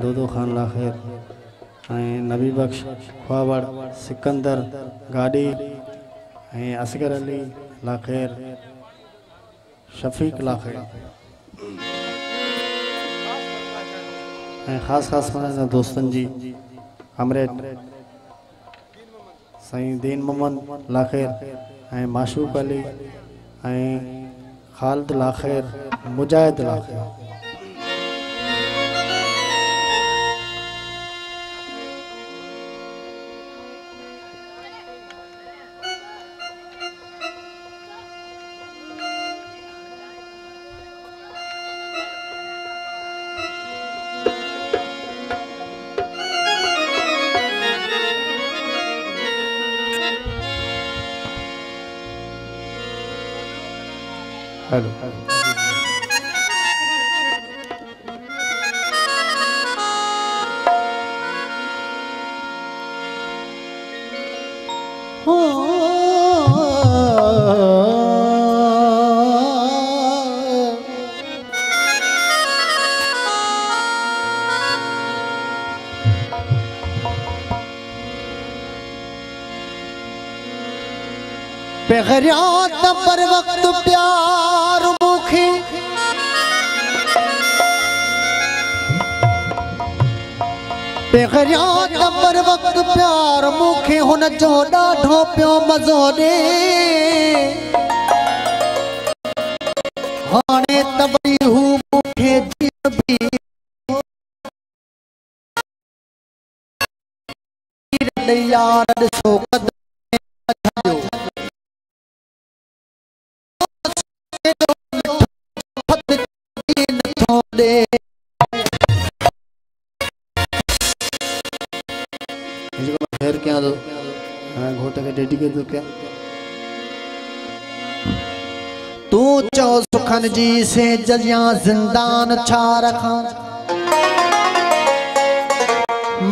दो खान लाखेर नबी बख्श ख्वाबड़ सिकंदर गाड़ी असगर अली लाखेर शफीक लाखेर खास खास माना दोस्तन जी हमरे साईं दीन मोहम्मद लाखेर माशूक अली खालिद लाखेर मुजाहिद लाखेर हेलो बेगरियात पर वक्त प्यार मुखी बेगरियात पर वक्त प्यार मुखी हुन जो ॾाढो पियो मज़ो ॾे हाणे त वरी हू मूंखे जीअं बि यार ॾिसो खैर क्या दो घोटे के डेडिकेट दो क्या तू चो सुखन जी से जलियां जिंदान छा रखा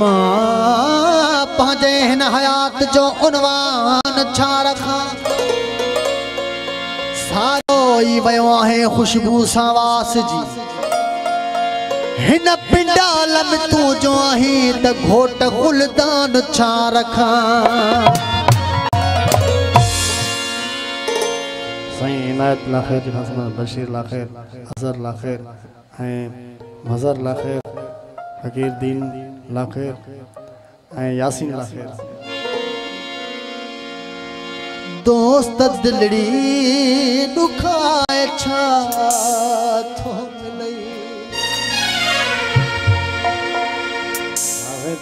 मां पंहिंजे हिन हयात जो उनवान छा रखा सारो ई वयो आहे खुशबू सां वास जी हिन पिंडाल में तू जो आही त घोट गुलदान छा रखा साईं इनायत लाखेर हसन बशीर लाखेर अजहर लाखेर मजहर लाखेर फकीर दीन लाखेर यासीन लाखेर दोस्त दिलड़ी दुखाए छा थो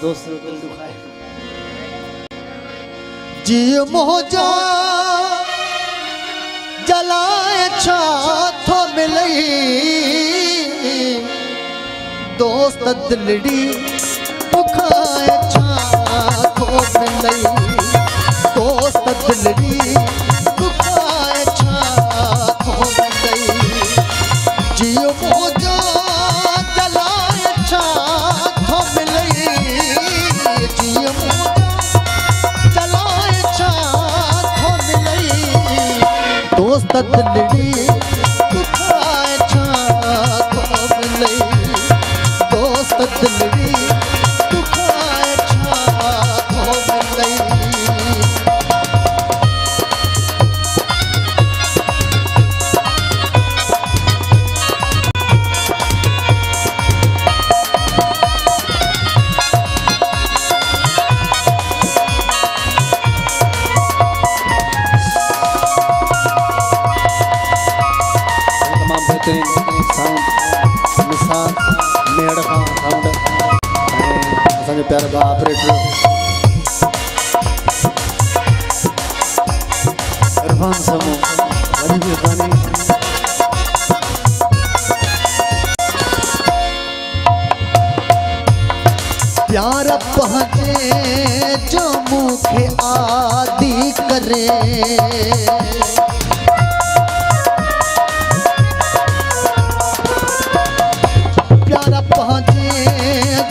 दोस्त दिल दुखाए जी मोजा जलाए छा थो मिलई दोस्त दिलड़ी दुखाए छा थो मिलई दोस्त दिलड़ी दुखाए छा थो मिलई जी मोजा जलाए छा थो मिलई दोस्त दिलड़ी दुखाए छा थो मिलई दोस्त दिलड़ी दुखाए छा थो मिलई प्यारा बा ऑपरेटर इरफान समूह वरी भी प्यार पहुँचे जो मुखे आदि करे प्यार पहुँचे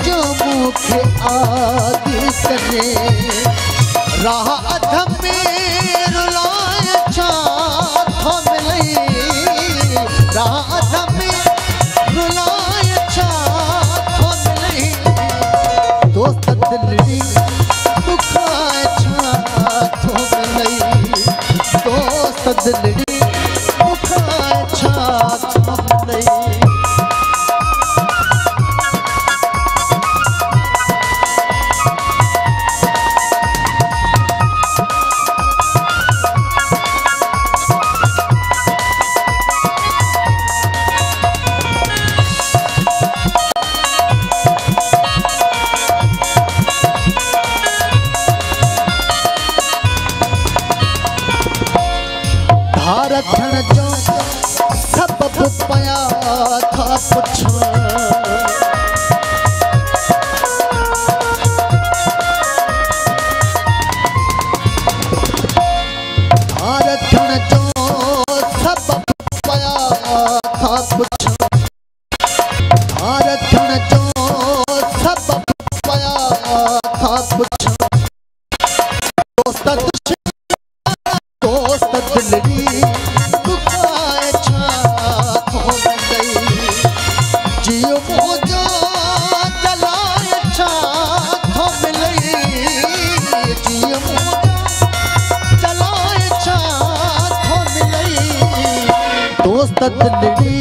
जो मुखे आदि करे राह अधम में रुलाए छा थो मिलई राह अधम में रुलाए छा थो मिलई दिलड़ी मुखाए छात हमले रखण जो सबब पया था पुछण रखण जो सबब पया था पुछण रखण जो सबब पया था पुछण दोस्त दिलड़ी मुखाए छात हमले जियो मोजा जलाए छात हमले जियो मोजा जलाए छात हमले दोस्त दिलड़ी